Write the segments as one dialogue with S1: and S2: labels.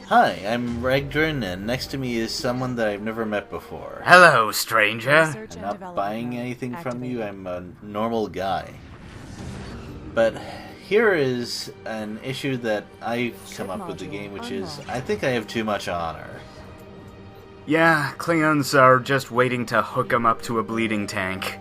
S1: Hi, I'm Regdrin, and next to me is someone that I've never met before.
S2: Hello, stranger.
S1: I'm not buying anything from you, I'm a normal guy. But here is an issue that I've come up with the game, which is, I think I have too much honor.
S2: Yeah, Klingons are just waiting to hook them up to a bleeding tank.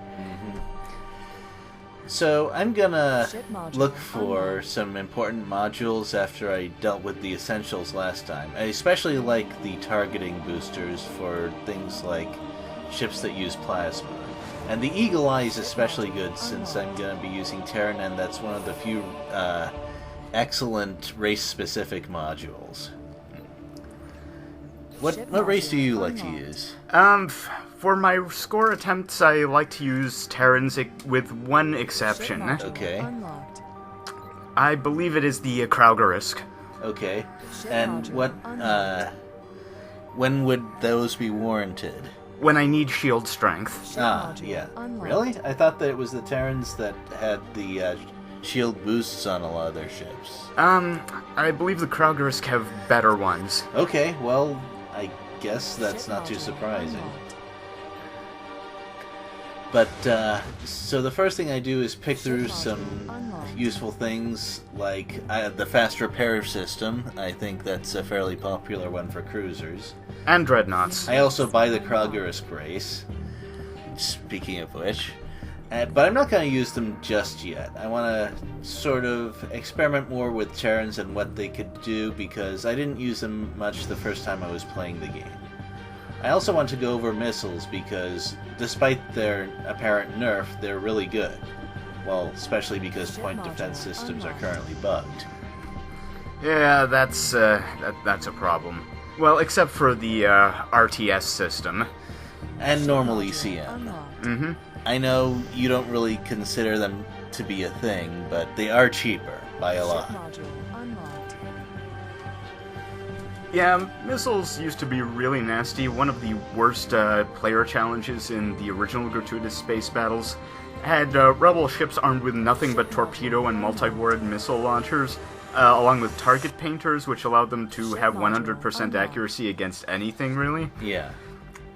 S1: So I'm gonna look for some important modules after I dealt with the essentials last time. I especially like the targeting boosters for things like ships that use plasma. And the Eagle Eye is especially good since I'm gonna be using Terran, and that's one of the few excellent race-specific modules. What race do you like to use?
S2: For my score attempts, I like to use Terrans with one exception.
S1: Okay.
S2: I believe it is the Kraugerisk.
S1: Okay. And when would those be warranted?
S2: When I need shield strength.
S1: Ah, yeah. Really? I thought that it was the Terrans that had the shield boosts on a lot of their ships.
S2: I believe the Kraugerisk have better ones.
S1: Okay, well, I guess that's not too surprising. But, so the first thing I do is pick through some useful things, like the fast repair system. I think that's a fairly popular one for cruisers.
S2: And dreadnoughts.
S1: I also buy the Kraugerisk race, speaking of which. But I'm not going to use them just yet. I want to sort of experiment more with Terrans and what they could do, because I didn't use them much the first time I was playing the game. I also want to go over missiles, because despite their apparent nerf, they're really good. Well, especially because point defense systems are currently bugged.
S2: Yeah, that's a problem. Well, except for the RTS system.
S1: And normal ECM.
S2: Mm-hmm.
S1: I know you don't really consider them to be a thing, but they are cheaper by a lot.
S2: Yeah, missiles used to be really nasty. One of the worst player challenges in the original Gratuitous Space Battles had rebel ships armed with nothing but torpedo and multi-worded missile launchers, along with target painters, which allowed them to have 100% accuracy against anything, really.
S1: Yeah.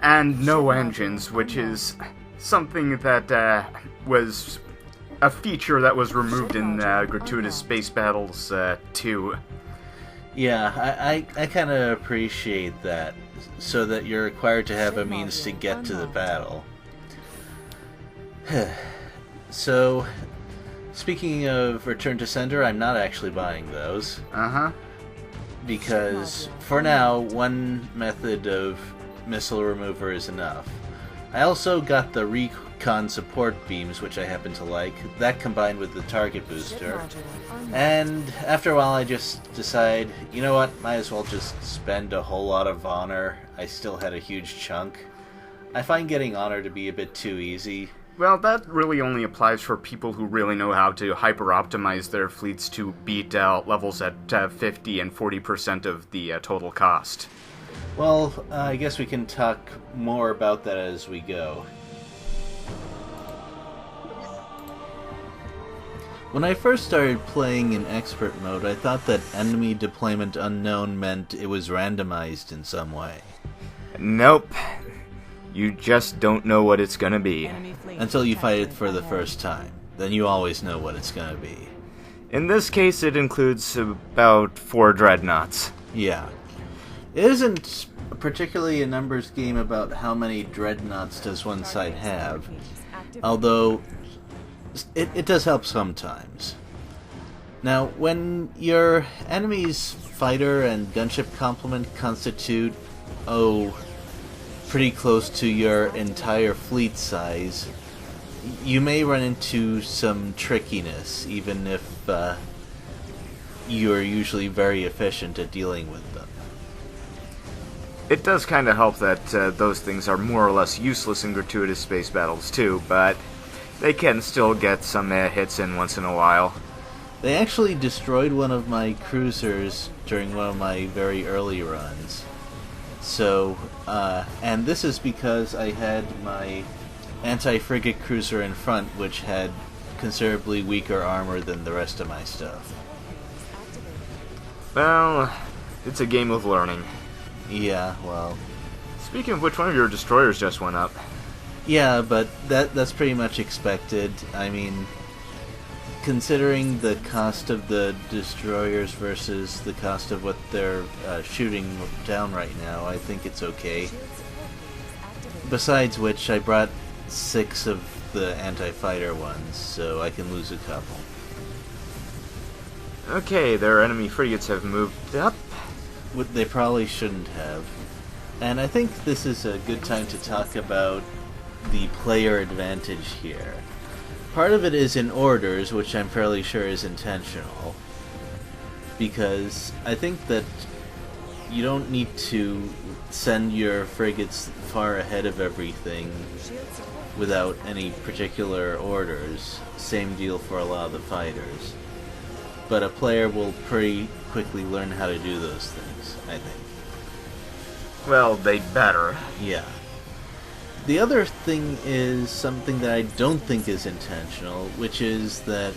S2: And no engines, which is something that was a feature that was removed in Gratuitous Space Battles 2.
S1: Yeah, I kind of appreciate that, so that you're required to have a means to get to the battle. So, speaking of Return to Sender, I'm not actually buying those.
S2: Uh-huh.
S1: Because, for now, one method of missile remover is enough. I also got the recon support beams, which I happen to like. That combined with the target booster. And after a while I just decide, you know what, might as well just spend a whole lot of honor. I still had a huge chunk. I find getting honor to be a bit too easy.
S2: Well, that really only applies for people who really know how to hyper-optimize their fleets to beat levels at 50 and 40% of the total cost.
S1: Well, I guess we can talk more about that as we go. When I first started playing in expert mode, I thought that enemy deployment unknown meant it was randomized in some way.
S2: Nope. You just don't know what it's gonna be.
S1: Until you fight it for the first time. Then you always know what it's gonna be.
S2: In this case, it includes about 4 dreadnoughts.
S1: Yeah. It isn't particularly a numbers game about how many dreadnoughts does one side have, although it does help sometimes. Now, when your enemy's fighter and gunship complement constitute, pretty close to your entire fleet size, you may run into some trickiness, even if you're usually very efficient at dealing with them.
S2: It does kind of help that those things are more or less useless in Gratuitous Space Battles too, but they can still get some hits in once in a while.
S1: They actually destroyed one of my cruisers during one of my very early runs. So, and this is because I had my anti-frigate cruiser in front, which had considerably weaker armor than the rest of my stuff.
S2: Well, It's a game of learning.
S1: Yeah, well...
S2: Speaking of which, one of your destroyers just went up.
S1: Yeah, but that's pretty much expected. I mean, considering the cost of the destroyers versus the cost of what they're shooting down right now, I think it's okay. Besides which, I brought 6 of the anti-fighter ones, so I can lose a couple.
S2: Okay, their enemy frigates have moved up.
S1: They probably shouldn't have. And I think this is a good time to talk about the player advantage here. Part of it is in orders, which I'm fairly sure is intentional, because I think that you don't need to send your frigates far ahead of everything without any particular orders. Same deal for a lot of the fighters. But a player will pretty quickly learn how to do those things, I think.
S2: Well, they'd better.
S1: Yeah. The other thing is something that I don't think is intentional, which is that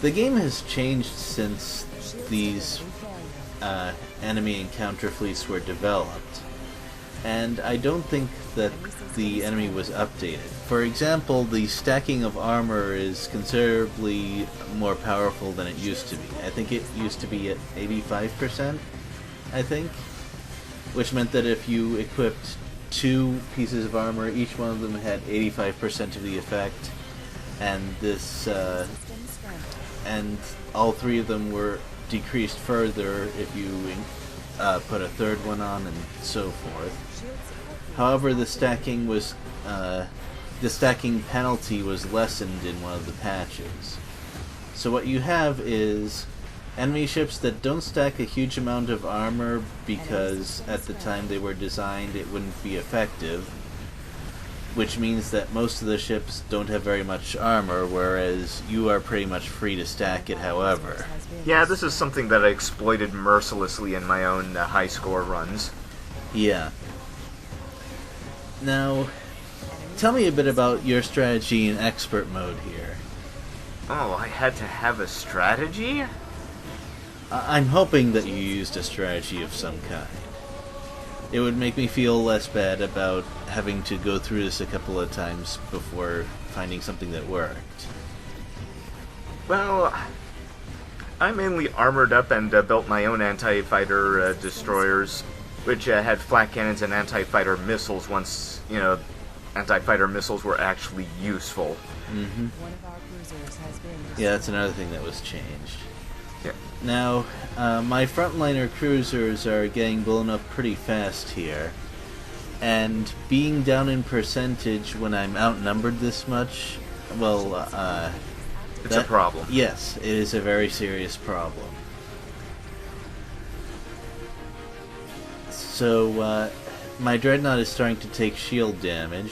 S1: the game has changed since these enemy and counter fleets were developed. And I don't think that the enemy was updated. For example, the stacking of armor is considerably more powerful than it used to be. I think it used to be at 85%, I think. Which meant that if you equipped 2 pieces of armor, each one of them had 85% of the effect, and and all 3 of them were decreased further if you put a 3rd one on, and so forth. However, the stacking penalty was lessened in one of the patches. So what you have is enemy ships that don't stack a huge amount of armor because at the time they were designed it wouldn't be effective, which means that most of the ships don't have very much armor, whereas you are pretty much free to stack it however.
S2: Yeah, this is something that I exploited mercilessly in my own high score runs.
S1: Yeah. Now, tell me a bit about your strategy in expert mode here.
S2: Oh, I had to have a strategy?
S1: I'm hoping that you used a strategy of some kind. It would make me feel less bad about having to go through this a couple of times before finding something that worked.
S2: Well, I mainly armored up and built my own anti-fighter destroyers, which had flak cannons and anti-fighter missiles once, anti-fighter missiles were actually useful.
S1: Mm-hmm. Yeah, that's another thing that was changed.
S2: Yeah.
S1: Now, my frontliner cruisers are getting blown up pretty fast here, and being down in percentage when I'm outnumbered this much, well,
S2: it's a problem.
S1: Yes, it is a very serious problem. So, my dreadnought is starting to take shield damage,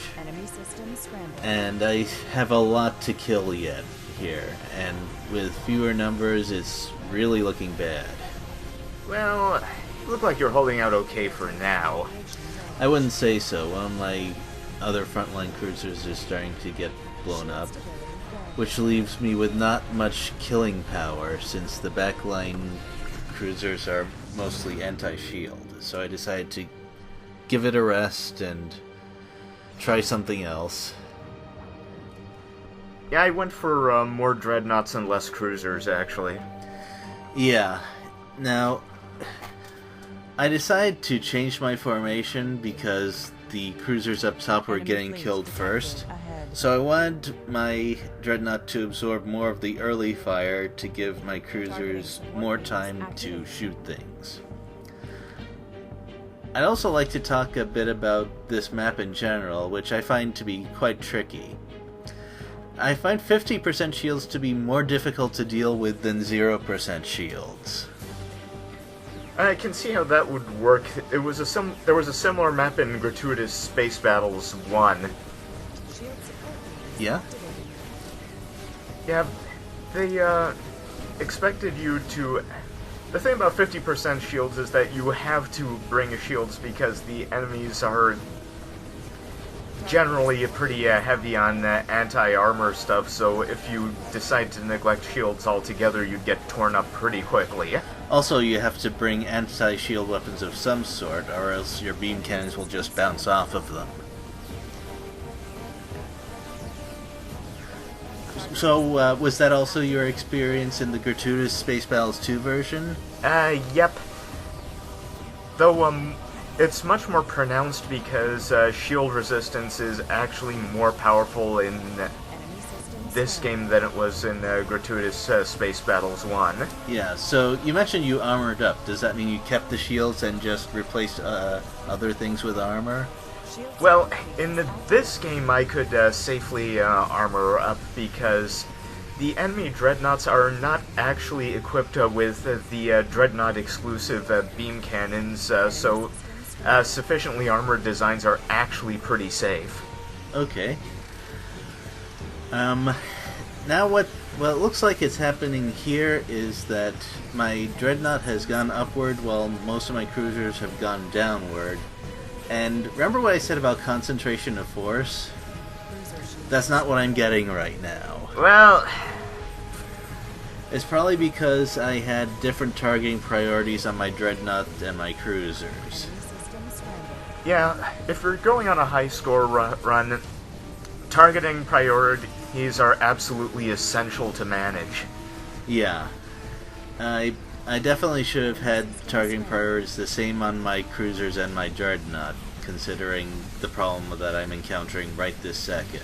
S1: and I have a lot to kill yet here, and with fewer numbers, it's really looking bad.
S2: Well, you look like you're holding out okay for now.
S1: I wouldn't say so. One of my other frontline cruisers is starting to get blown up, which leaves me with not much killing power since the backline cruisers are mostly anti-shield. So I decided to give it a rest and try something else.
S2: Yeah, I went for more dreadnoughts and less cruisers, actually.
S1: Yeah. Now, I decided to change my formation because the cruisers up top were getting killed first. So I wanted my dreadnought to absorb more of the early fire to give my cruisers more time to shoot things. I'd also like to talk a bit about this map in general, which I find to be quite tricky. I find 50% shields to be more difficult to deal with than 0% shields.
S2: I can see how that would work. There was a similar map in Gratuitous Space Battles 1.
S1: Yeah?
S2: Yeah, they expected you to... The thing about 50% shields is that you have to bring shields because the enemies are generally pretty heavy on anti-armor stuff, so if you decide to neglect shields altogether, you'd get torn up pretty quickly.
S1: Also, you have to bring anti-shield weapons of some sort, or else your beam cannons will just bounce off of them. So, was that also your experience in the Gratuitous Space Battles 2 version?
S2: Yep. Though, it's much more pronounced because shield resistance is actually more powerful in this game than it was in Gratuitous Space Battles 1.
S1: Yeah, so you mentioned you armored up. Does that mean you kept the shields and just replaced other things with armor?
S2: Well, in this game I could safely armor up because the enemy dreadnoughts are not actually equipped with the dreadnought exclusive beam cannons, so sufficiently armored designs are actually pretty safe.
S1: Okay. Now what it looks like is happening here is that my dreadnought has gone upward while most of my cruisers have gone downward. And remember what I said about concentration of force? That's not what I'm getting right now.
S2: Well,
S1: it's probably because I had different targeting priorities on my dreadnought and my cruisers.
S2: yeah, if you're going on a high score run, targeting priorities are absolutely essential to manage.
S1: Yeah. I definitely should have had targeting priorities the same on my cruisers and my dreadnought, considering the problem that I'm encountering right this second.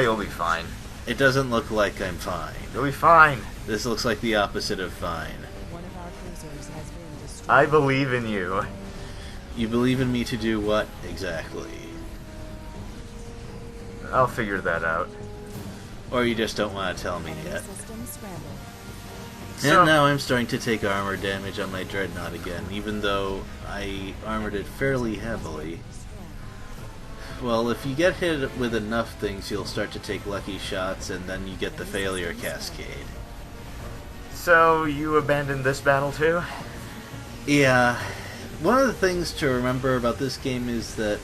S2: You'll be fine.
S1: It doesn't look like I'm fine.
S2: You'll be fine.
S1: This looks like the opposite of fine.
S2: I believe in you.
S1: You believe in me to do what, exactly?
S2: I'll figure that out.
S1: Or you just don't want to tell me yet.
S2: So,
S1: And now I'm starting to take armor damage on my dreadnought again, even though I armored it fairly heavily. Well, if you get hit with enough things, you'll start to take lucky shots, and then you get the failure cascade.
S2: so you abandoned this battle too?
S1: Yeah. One of the things to remember about this game is that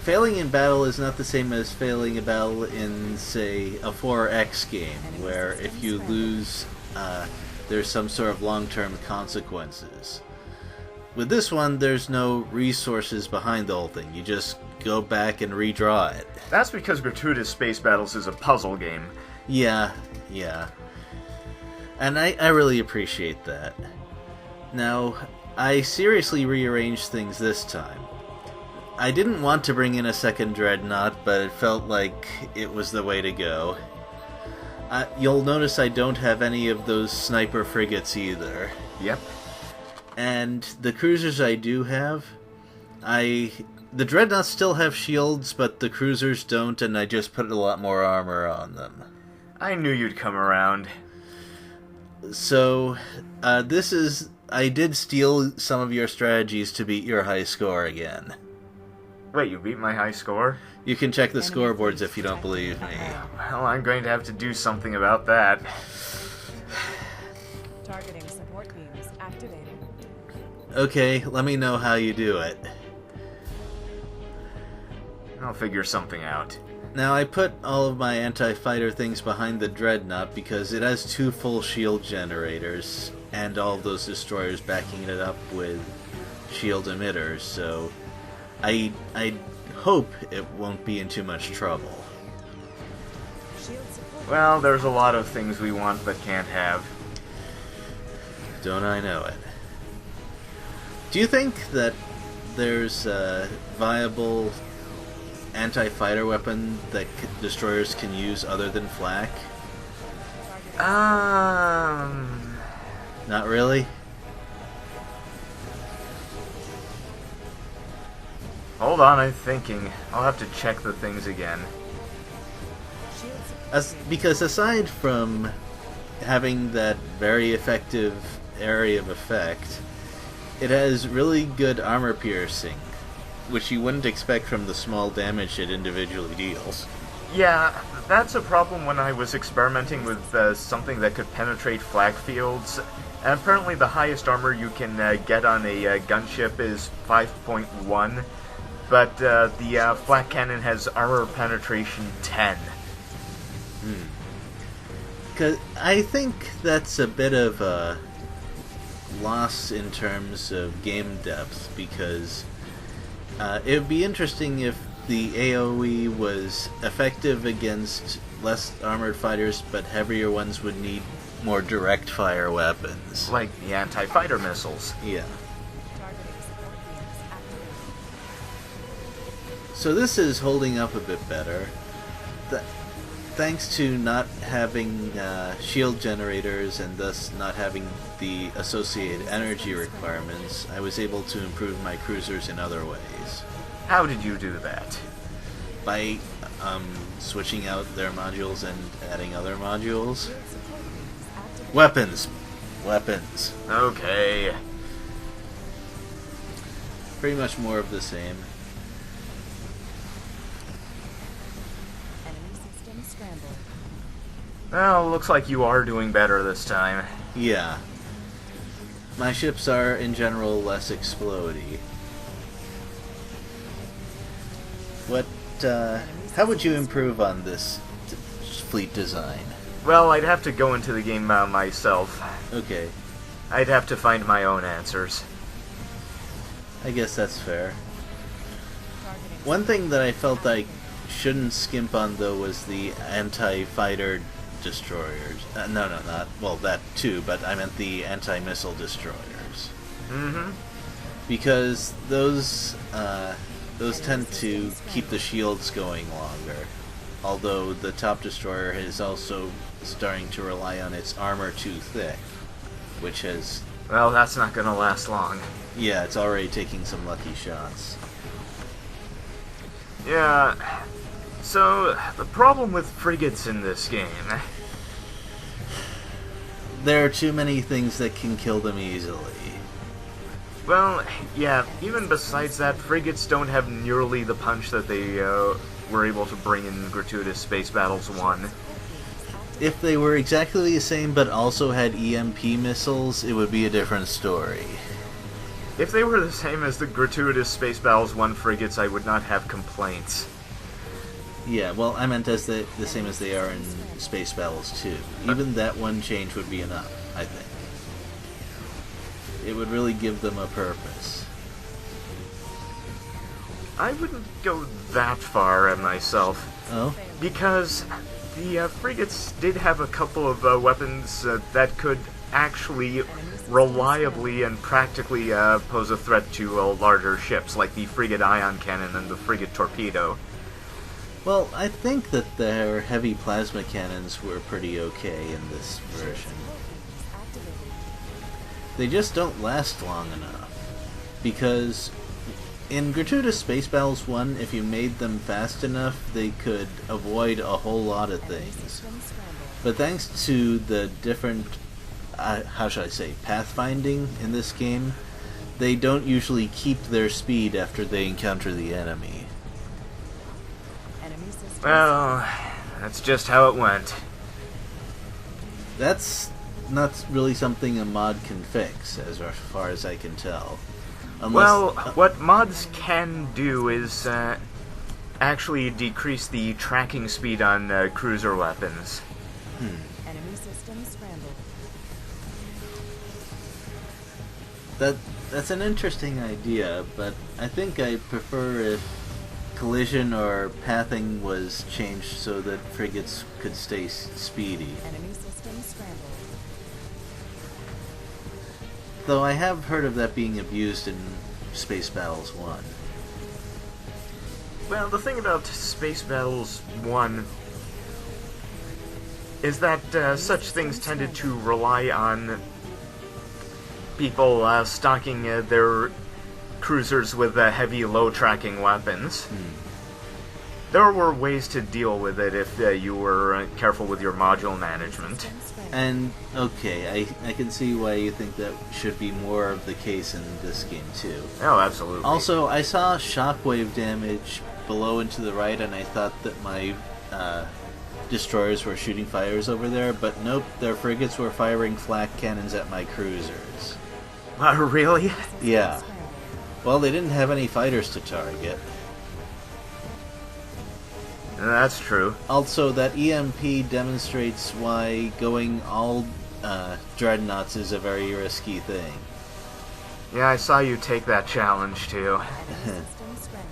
S1: failing in battle is not the same as failing a battle in, say, a 4X game, where if you lose, there's some sort of long-term consequences. With this one, there's no resources behind the whole thing. You just go back and redraw it.
S2: That's because Gratuitous Space Battles is a puzzle game.
S1: Yeah. And I really appreciate that. Now, I seriously rearranged things this time. I didn't want to bring in a second dreadnought, but it felt like it was the way to go. You'll notice I don't have any of those sniper frigates either.
S2: Yep.
S1: And the cruisers I do have, the dreadnoughts still have shields, but the cruisers don't, and I just put a lot more armor on them.
S2: I knew you'd come around.
S1: So, I did steal some of your strategies to beat your high score again.
S2: Wait, you beat my high score?
S1: You can check the scoreboards if you don't believe me.
S2: Well, I'm going to have to do something about that.
S3: Targeting support beams activating.
S1: Okay, let me know how you do it.
S2: I'll figure something out.
S1: Now, I put all of my anti-fighter things behind the dreadnought because it has 2 full shield generators, and all of those destroyers backing it up with shield emitters, so I hope it won't be in too much trouble.
S2: Well, there's a lot of things we want but can't have.
S1: Don't I know it? Do you think that there's a viable anti-fighter weapon that destroyers can use other than flak? Not really?
S2: Hold on, I'm thinking. I'll have to check the things again.
S1: Because aside from having that very effective area of effect, it has really good armor piercing, which you wouldn't expect from the small damage it individually deals.
S2: Yeah, that's a problem when I was experimenting with something that could penetrate flak fields. And apparently the highest armor you can get on a gunship is 5.1, but the flak cannon has armor penetration 10.
S1: 'Cause I think that's a bit of a loss in terms of game depth, because it would be interesting if the AoE was effective against less armored fighters, but heavier ones would need more direct fire weapons.
S2: Like the anti-fighter missiles.
S1: Yeah.
S3: Targeting support beams activated.
S1: So this is holding up a bit better. Thanks to not having shield generators and thus not having the associated energy requirements, I was able to improve my cruisers in other ways.
S2: How did you do that?
S1: By switching out their modules and adding other modules.
S3: Shield support beams activated.
S1: Weapons! Weapons.
S2: Okay.
S1: Pretty much more of the same.
S3: Enemy system scrambled.
S2: Well, looks like you are doing better this time.
S1: Yeah. My ships are, in general, less explodey. What, how would you improve on this fleet design?
S2: Well, I'd have to go into the game myself.
S1: Okay,
S2: I'd have to find my own answers.
S1: I guess that's fair.
S3: Targeting
S1: One thing that I felt I shouldn't skimp on, though, was the anti-fighter destroyers. No, not... Well, that too, but I meant the anti-missile destroyers.
S2: Mm-hmm.
S1: Because those tend to keep the shields going longer. Although the top destroyer is also starting to rely on its armor too thick, which has...
S2: Well, that's not gonna last long.
S1: Yeah, it's already taking some lucky shots.
S2: Yeah. So, the problem with frigates in this game...
S1: There are too many things that can kill them easily.
S2: Well, yeah, even besides that, frigates don't have nearly the punch that they were able to bring in Gratuitous Space Battles 1.
S1: If they were exactly the same but also had EMP missiles, it would be a different story.
S2: If they were the same as the Gratuitous Space Battles 1 frigates, I would not have complaints.
S1: Yeah, well, I meant as the same as they are in Space Battles 2. Even that one change would be enough, I think. It would really give them a purpose.
S2: I wouldn't go that far myself,
S1: Oh?
S2: because the frigates did have a couple of weapons that could actually reliably and practically pose a threat to larger ships, like the frigate ion cannon and the frigate torpedo.
S1: Well, I think that their heavy plasma cannons were pretty okay in this version. They just don't last long enough. Because in Gratuitous Space Battles 1, if you made them fast enough, they could avoid a whole lot of things. But thanks to the different, how should I say, pathfinding in this game, they don't usually keep their speed after they encounter the enemy.
S3: Enemy system
S2: Well, that's just how it went.
S1: That's not really something a mod can fix, as far as I can tell. Unless,
S2: Well, what mods can do is actually decrease the tracking speed on cruiser weapons.
S3: enemy system scrambled.
S1: That's an interesting idea, but I think I prefer if collision or pathing was changed so that frigates could stay speedy.
S3: Enemy system scrambled.
S1: Though I have heard of that being abused in Space Battles 1.
S2: Well, the thing about Space Battles 1 is that such things tended to rely on people stocking their cruisers with heavy, low-tracking weapons. There were ways to deal with it if you were careful with your module management.
S1: And, okay, I can see why you think that should be more of the case in this game, too.
S2: Oh, absolutely.
S1: Also, I saw shockwave damage below and to the right, and I thought that my destroyers were shooting fires over there, but nope, their frigates were firing flak cannons at my cruisers.
S2: Really?
S1: Yeah. Well, they didn't have any fighters to target.
S2: That's true.
S1: Also, that EMP demonstrates why going all dreadnoughts is a very risky thing.
S2: Yeah, I saw you take that challenge, too.
S3: Enemy system scrambled.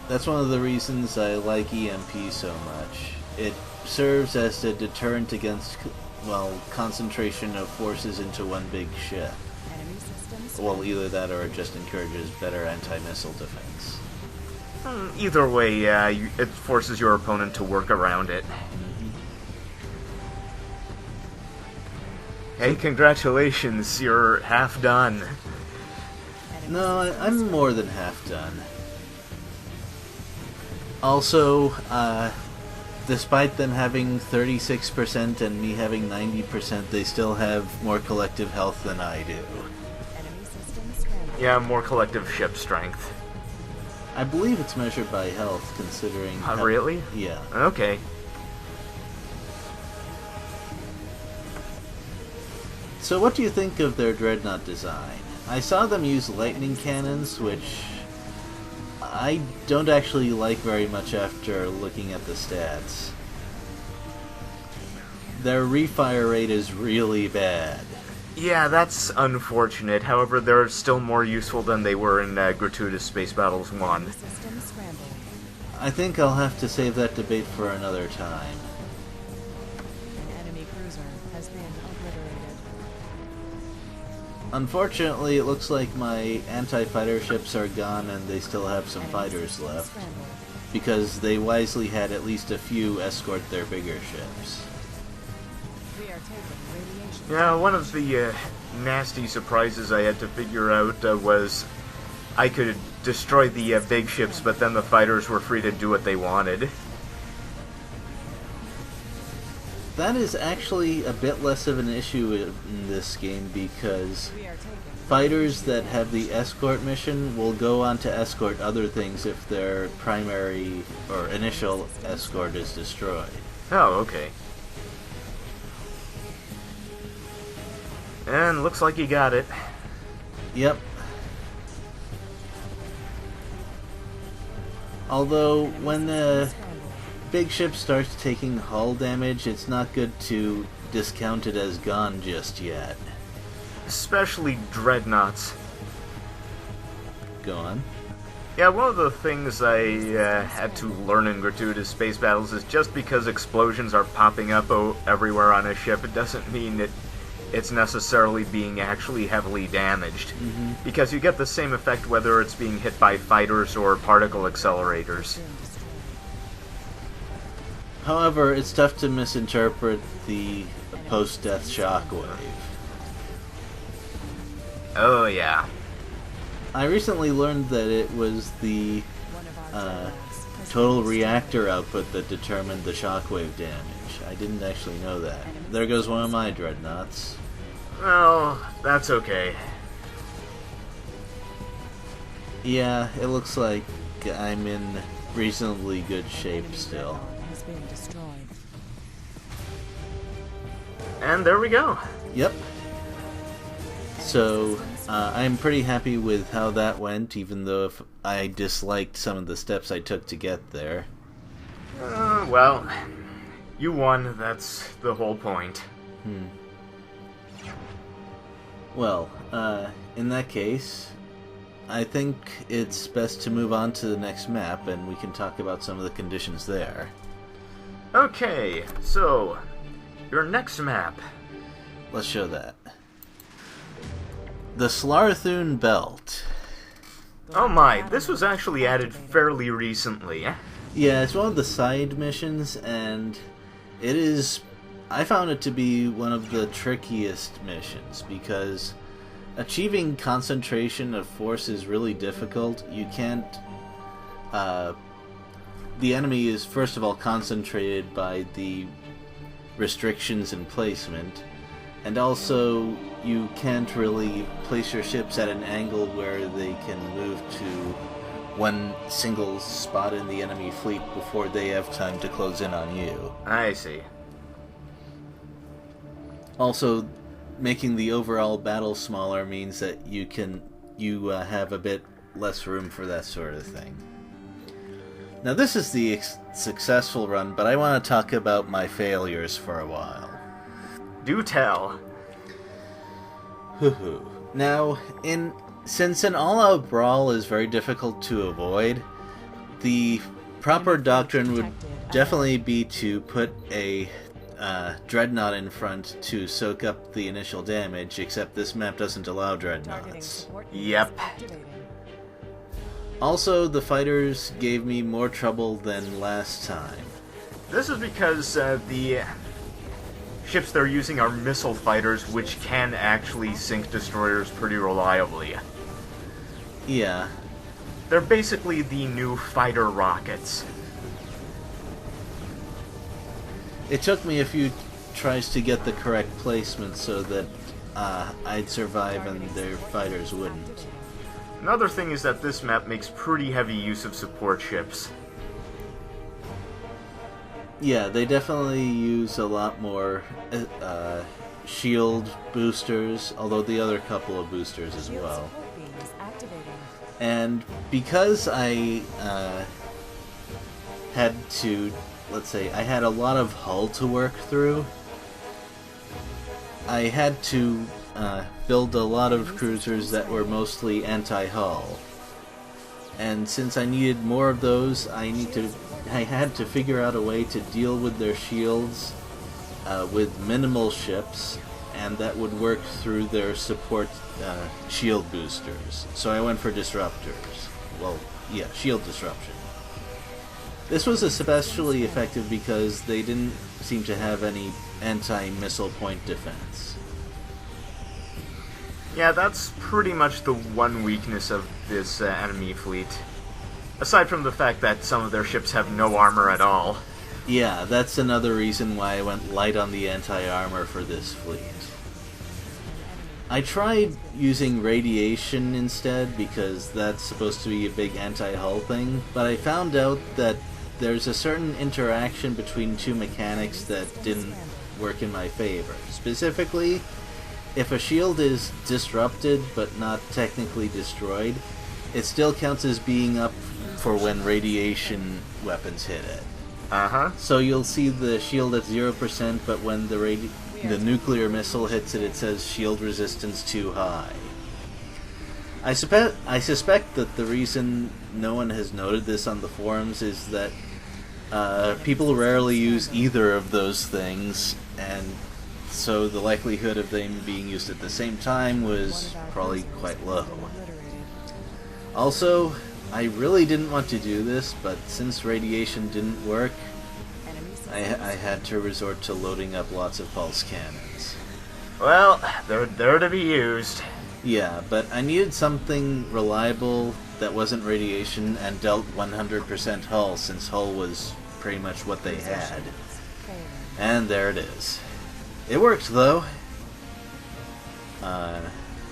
S1: That's one of the reasons I like EMP so much. It serves as a deterrent against, well, concentration of forces into one big ship.
S3: Enemy system scrambled.
S1: Well, either that or it just encourages better anti-missile defense.
S2: Either way, yeah, it forces your opponent to work around it. Hey, congratulations, you're half done.
S3: Enemy
S1: No,
S3: system
S1: I'm more than half done. Also, despite them having 36% and me having 90%, they still have more collective health than I do.
S3: Enemy system scrambled.
S2: Yeah, more collective ship strength.
S1: I believe it's measured by health, considering...
S2: Really?
S1: Yeah.
S2: Okay.
S1: So what do you think of their dreadnought design? I saw them use lightning cannons, which I don't actually like very much after looking at the stats. Their refire rate is really bad.
S2: Yeah, that's unfortunate. However, they're still more useful than they were in Gratuitous Space Battles 1.
S3: Enemy system scrambled.
S1: I think I'll have to save that debate for another time.
S3: An enemy cruiser has been obliterated.
S1: Unfortunately, it looks like my anti-fighter ships are gone and they still have some
S3: Enemy
S1: fighters
S3: system
S1: left,
S3: scrambled.
S1: because they wisely had at least a few escort their bigger ships.
S3: We are taking radiation.
S2: Yeah, one of the nasty surprises I had to figure out was I could destroy the big ships, but then the fighters were free to do what they wanted.
S1: That is actually a bit less of an issue in this game, because
S3: We are taking
S1: fighters that have the escort mission will go on to escort other things if their primary or initial escort is destroyed.
S2: Oh, okay. And looks like you got it.
S1: Yep. Although, when the
S3: scrambled.
S1: big ship starts taking hull damage, it's not good to discount it as gone just yet.
S2: Especially dreadnoughts.
S1: Go on.
S2: Yeah, one of the things I had to learn in Gratuitous Space Battles is just because explosions are popping up everywhere on a ship, it doesn't mean that it's necessarily being actually heavily damaged. Because you get the same effect whether it's being hit by fighters or particle accelerators.
S3: Being destroyed.
S1: However, it's tough to misinterpret the post-death shockwave.
S2: Oh, yeah.
S1: I recently learned that it was the
S3: One of our dreadnoughts has
S1: total
S3: been
S1: reactor output that determined the shockwave damage. I didn't actually know that. There goes one of my dreadnoughts.
S2: Well, that's okay.
S1: Yeah, it looks like I'm in reasonably good shape
S3: Enemy
S1: still.
S3: dreadnought has been destroyed.
S2: And there we go.
S1: Yep. So, I'm pretty happy with how that went, even though if I disliked some of the steps I took to get there.
S2: Well, you won, that's the whole point.
S1: Well, in that case, I think it's best to move on to the next map, and we can talk about some of the conditions there.
S2: Okay, so, your next map.
S1: Let's show that. The Slarthun Belt.
S2: Oh my, this was actually added fairly recently.
S1: Yeah, it's one of the side missions, and it is... I found it to be one of the trickiest missions, because achieving concentration of force is really difficult. You can't... the enemy is, first of all, concentrated by the restrictions in placement, and also you can't really place your ships at an angle where they can move to one single spot in the enemy fleet before they have time to close in on you.
S2: I see.
S1: Also, making the overall battle smaller means that you can you have a bit less room for that sort of thing. Now this is the successful run, but I want to talk about my failures for a while.
S2: Do tell.
S1: Now, since an all-out brawl is very difficult to avoid, the proper doctrine would definitely be to put a dreadnought in front to soak up the initial damage, except this map doesn't allow dreadnoughts.
S2: Yep.
S1: Also, the fighters gave me more trouble than last time.
S2: This is because the ships they're using are missile fighters, which can actually sink destroyers pretty reliably.
S1: Yeah.
S2: They're basically the new fighter rockets.
S1: It took me a few tries to get the correct placement so that I'd survive and their fighters wouldn't.
S2: Another thing is that this map makes pretty heavy use of support ships.
S1: Yeah, they definitely use a lot more shield boosters, although the other couple of boosters as well. And because I had to, let's say, I had a lot of hull to work through, I had to build a lot of cruisers that were mostly anti-hull. And since I needed more of those, I had to figure out a way to deal with their shields with minimal ships, and that would work through their support shield boosters. So I went for disruptors. Well, yeah, shield disruption. This was especially effective because they didn't seem to have any anti-missile point defense.
S2: Yeah, that's pretty much the one weakness of this enemy fleet. Aside from the fact that some of their ships have no armor at all.
S1: Yeah, that's another reason why I went light on the anti-armor for this fleet. I tried using radiation instead because that's supposed to be a big anti-hull thing, but I found out that there's a certain interaction between two mechanics that didn't work in my favor. Specifically, if a shield is disrupted but not technically destroyed, it still counts as being up for when radiation weapons hit it. So you'll see the shield at 0%, but when the nuclear missile hits it, it says shield resistance too high. I suspect that the reason no one has noted this on the forums is that people rarely use either of those things, and so the likelihood of them being used at the same time was probably quite low. Also, I really didn't want to do this, but since radiation didn't work, I had to resort to loading up lots of pulse cannons.
S2: Well, they're to be used.
S1: Yeah, but I needed something reliable that wasn't radiation and dealt 100% hull, since hull was pretty much what they had. And there it is. It worked, though.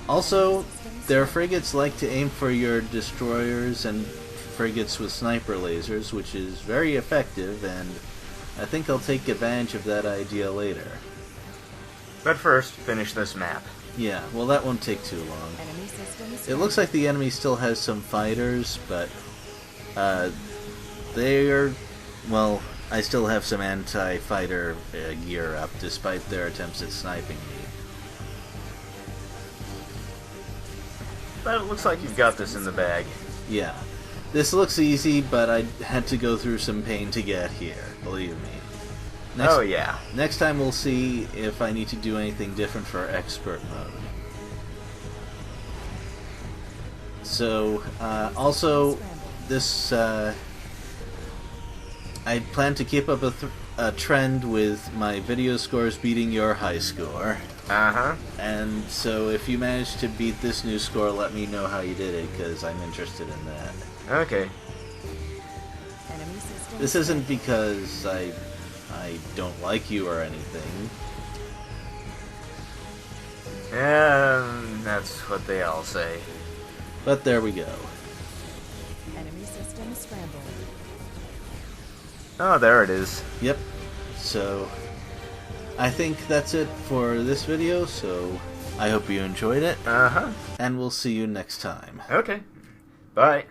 S1: Also, their frigates like to aim for your destroyers and frigates with sniper lasers, which is very effective, and I think I'll take advantage of that idea later.
S2: But first, finish this map.
S1: Yeah, well, that won't take too long. It looks like the enemy still has some fighters, but well, I still have some anti-fighter gear up, despite their attempts at sniping me.
S2: But it looks like you've got this in the bag.
S1: Yeah. This looks easy, but I had to go through some pain to get here, believe me.
S2: Oh yeah.
S1: Next time we'll see if I need to do anything different for expert mode. So, also, this, I plan to keep up a trend with my video scores beating your high score. And so if you manage to beat this new score, let me know how you did it, because I'm interested in that.
S2: Okay.
S1: This isn't because I don't like you or anything.
S2: That's what they all say.
S1: But there we go.
S3: Enemy system scrambled.
S2: Oh, there it is.
S1: Yep. So, I think that's it for this video, so I hope you enjoyed it,
S2: Uh-huh.
S1: and we'll see you next time.
S2: Okay. Bye.